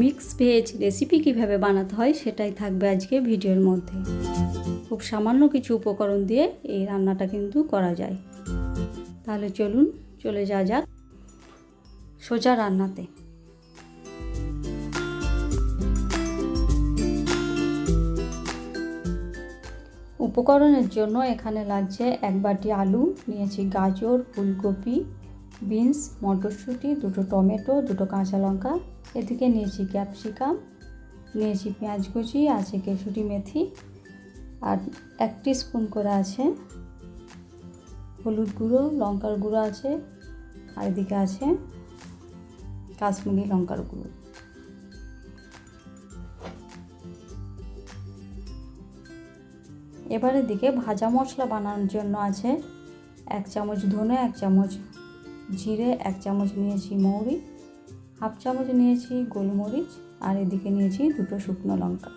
Mix veg recipe কিভাবে বানাতে হয় সেটাই থাকবে আজকে ভিডিওর মধ্যে। খুব সামান্য কিছু উপকরণ দিয়ে এই রান্নাটা কিন্তু করা যায়। তাহলে চলুন চলে যাওয়া যাক সোজা রান্নাতে। উপকরণের জন্য এখানে লাগছে 1 বাটি আলু, নিয়েছি গাজর, ফুলকপি, বিনস, মটরশুঁটি, 2টো টমেটো, 2টো কাঁচা লঙ্কা, এদিকে নিয়েছি ক্যাপসিকাম, নিয়েছি পেঁয়াজ কুচি, আছে কেশুরি মেথি, আর 1 টিস্পুন করে আছে হলুদ গুঁড়ো, লঙ্কার গুঁড়ো আছে, আর এদিকে আছে কাশ্মীরি লঙ্কার গুঁড়ো। এবার এদিকে ভাজা মশলা বানানোর জন্য আছে 1 চামচ ধনে, 1 চামচ জিরে, 1 চামচ নিয়েছি মৌরি, হাফ চামচ নিয়েছি গোলমরিচ, আর এদিকে নিয়েছি 2টো শুকনো লঙ্কা।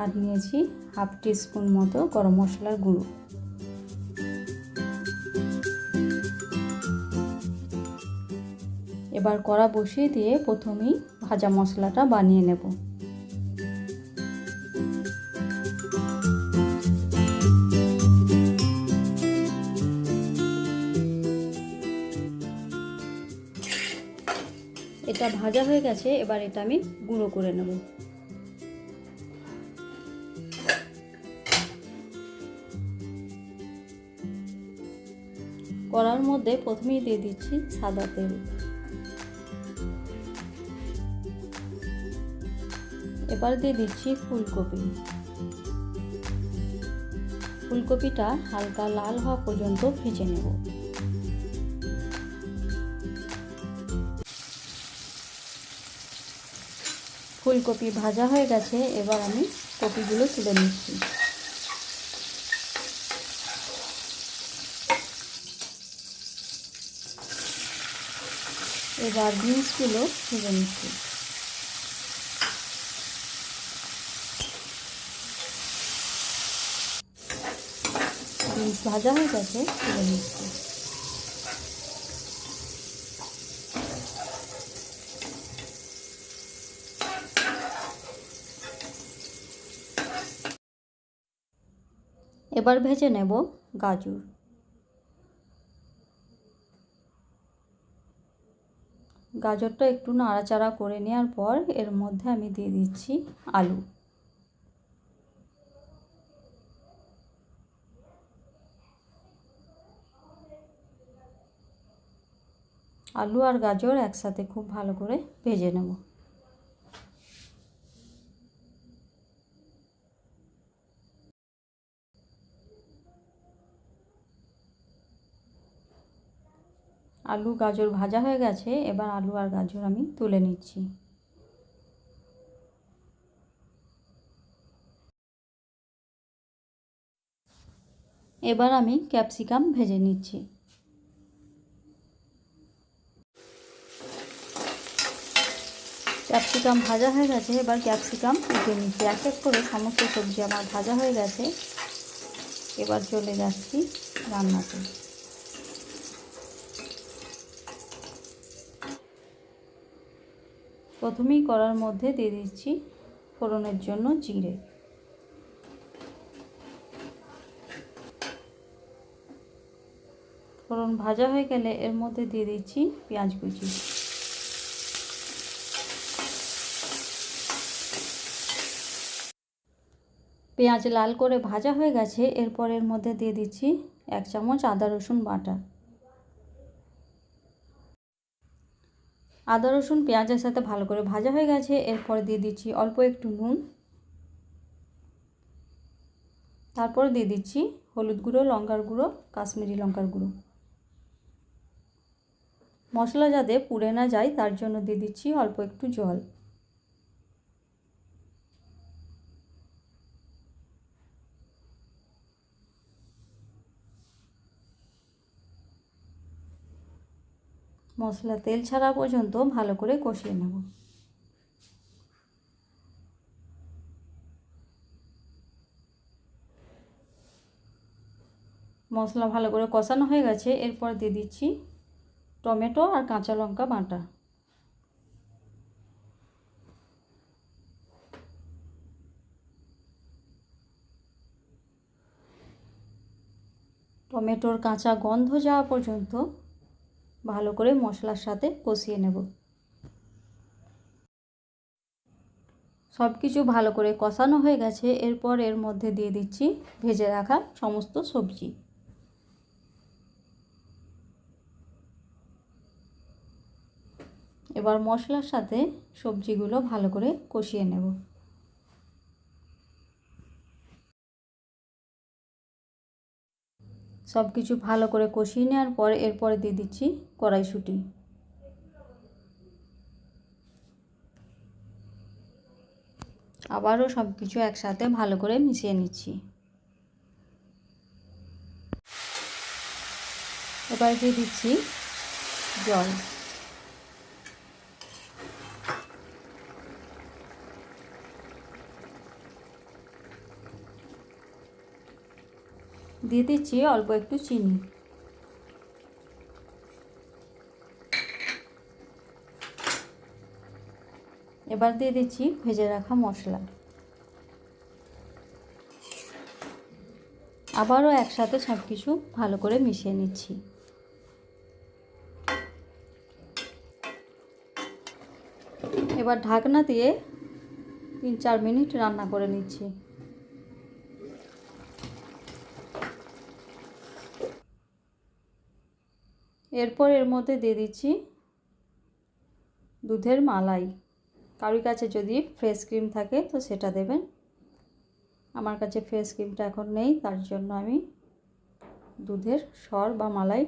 আর নিয়েছি হাফ টিস্পুন মতো গরম মশলার গুঁড়ো। এবার কড়া বসিয়ে দিয়ে প্রথমেই ভাজা মশলাটা বানিয়ে নেব। এটা ভাজা হয়ে গেছে, এবার এটা আমি গুঁড়ো করে নেব। কড়ার মধ্যে প্রথমেই দিয়ে দিচ্ছি সাদা তেল। এবার দিয়ে দিচ্ছি ফুলকপি। ফুলকপিটা হালকা লাল হওয়া পর্যন্ত ভেজে নেব। ফুলকপি ভাজা হয়ে গেছে, এবার আমি কপিগুলো তুলে নিচ্ছি। এবার বিনসগুলো তুলে নিচ্ছি। বিনস ভাজা হয়ে গেছে, তুলে নিচ্ছি। এবার ভেজে নেব গাজর। গাজরটা একটু নাড়াচাড়া করে নেওয়ার পর এর মধ্যে আমি দিয়ে দিচ্ছি আলু। আলু আর গাজর একসাথে খুব ভালো করে ভেজে নেব। আলু গাজর ভাজা হয়ে গেছে, এবার আলু আর গাজর আমি তুলে নিচ্ছি। এবার আমি ক্যাপসিকাম ভেজে নিচ্ছি। ক্যাপসিকাম ভাজা হয়ে গেছে, এবার ক্যাপসিকাম উঠিয়ে নিচ্ছি। এক এক করে সমস্ত সবজি আমার ভাজা হয়ে গেছে। এবার চলে যাচ্ছি রান্নাতে। প্রথমেই কড়ার মধ্যে দিয়ে দিচ্ছি ফোড়নের জন্য জিরে। ফোড়ন ভাজা হয়ে গেলে এর মধ্যে দিয়ে দিচ্ছি পেঁয়াজ কুচি। পেঁয়াজ লাল করে ভাজা হয়ে গেছে, এরপর এর মধ্যে দিয়ে দিচ্ছি 1 চামচ আদা রসুন বাটা। আদা রসুন পেঁয়াজের সাথে ভালো করে ভাজা হয়ে গেছে, এরপর দিয়ে দিচ্ছি অল্প একটু নুন। তারপর দিয়ে দিচ্ছি হলুদ গুঁড়ো, লঙ্কার গুঁড়ো, কাশ্মীরি লঙ্কার গুঁড়ো। মশলা যাতে পুড়ে না যায় তার জন্য দিয়ে দিচ্ছি অল্প একটু জল। মশলা তেল ছাড়া পর্যন্ত ভালো করে কষিয়ে নেব। মশলা ভালো করে কষানো হয়ে গেছে। এরপর দিয়ে দিচ্ছি টমেটো আর কাঁচা লঙ্কা বাটা। টমেটোর কাঁচা গন্ধ যাওয়া পর্যন্ত ভালো করে মশলার সাথে কষিয়ে নেব। সব কিছু ভালো করে কষানো হয়ে গেছে। এরপর এর মধ্যে দিয়ে দিচ্ছি ভেজে রাখা সমস্ত সবজি। এবার মশলার সাথে সবজিগুলো ভালো করে কষিয়ে নেব। সব কিছু ভালো করে কষিয়ে নেওয়ার পর এরপরে দিয়ে দিচ্ছি কড়াইশুঁটি। আবারও সব কিছু একসাথে ভালো করে মিশিয়ে নিচ্ছি। এবার দিয়ে দিচ্ছি জল। দিয়ে দিচ্ছি অল্প একটু চিনি। এবার দিয়ে দিচ্ছি ভেজে রাখা মশলা। আবারও একসাথে সব কিছু ভালো করে মিশিয়ে নিচ্ছি। এবার ঢাকনা দিয়ে 3-4 মিনিট রান্না করে নিচ্ছি। এরপর এর মধ্যে দিয়ে দিচ্ছি দুধের মালাই। কারোর কাছে যদি ফ্রেশ ক্রিম থাকে তো সেটা দেবেন। আমার কাছে ফ্রেশ ক্রিমটা এখন নেই, তার জন্য আমি দুধের সর বা মালাই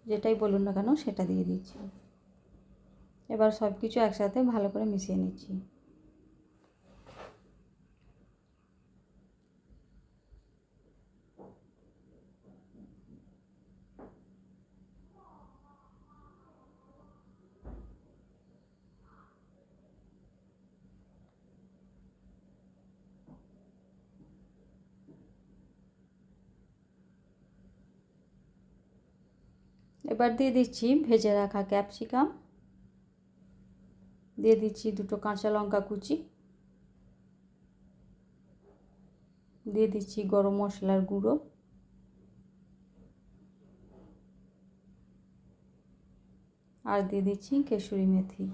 যেটাই বলুন না কেন সেটা দিয়ে দিচ্ছি। এবার সব কিছু একসাথে ভালো করে মিশিয়ে নিচ্ছি। এবার দিয়ে দিচ্ছি ভেজে রাখা ক্যাপসিকাম, দিয়ে দিচ্ছি 2টো কাঁচা লঙ্কা কুচি, দিয়ে দিচ্ছি গরম মশলার গুঁড়ো, আর দিয়ে দিচ্ছি কেসুরি মেথি।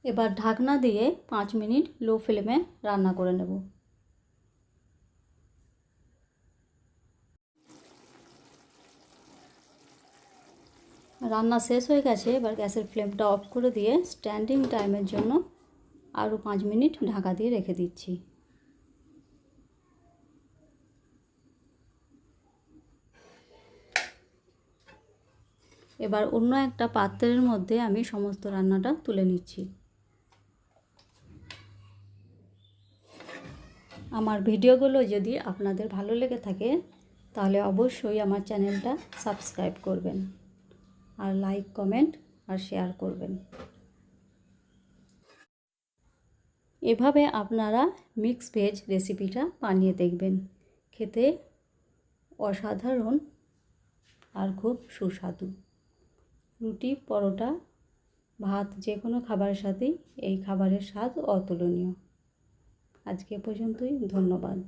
এবার ঢাকনা দিয়ে 5 মিনিট লো ফ্লেমে রান্না করে নেব। রান্না শেষ হয়ে গেছে। এবার গ্যাসের ফ্লেমটা অফ করে দিয়ে স্ট্যান্ডিং টাইমের জন্য আরও 5 মিনিট ঢাকা দিয়ে রেখে দিচ্ছি। এবার অন্য একটা পাত্রের মধ্যে আমি সমস্ত রান্নাটা তুলে নিচ্ছি। আমার ভিডিওগুলো যদি আপনাদের ভালো লেগে থাকে তাহলে অবশ্যই আমার চ্যানেলটা সাবস্ক্রাইব করবেন, আর লাইক, কমেন্ট আর শেয়ার করবেন। এভাবে আপনারা মিক্স ভেজ রেসিপিটা বানিয়ে দেখবেন, খেতে অসাধারণ আর খুব সুস্বাদু। রুটি, পরোটা, ভাত যে কোনো খাবারের সাথেই এই খাবারের স্বাদ অতুলনীয়। আজকে পর্যন্তই, ধন্যবাদ।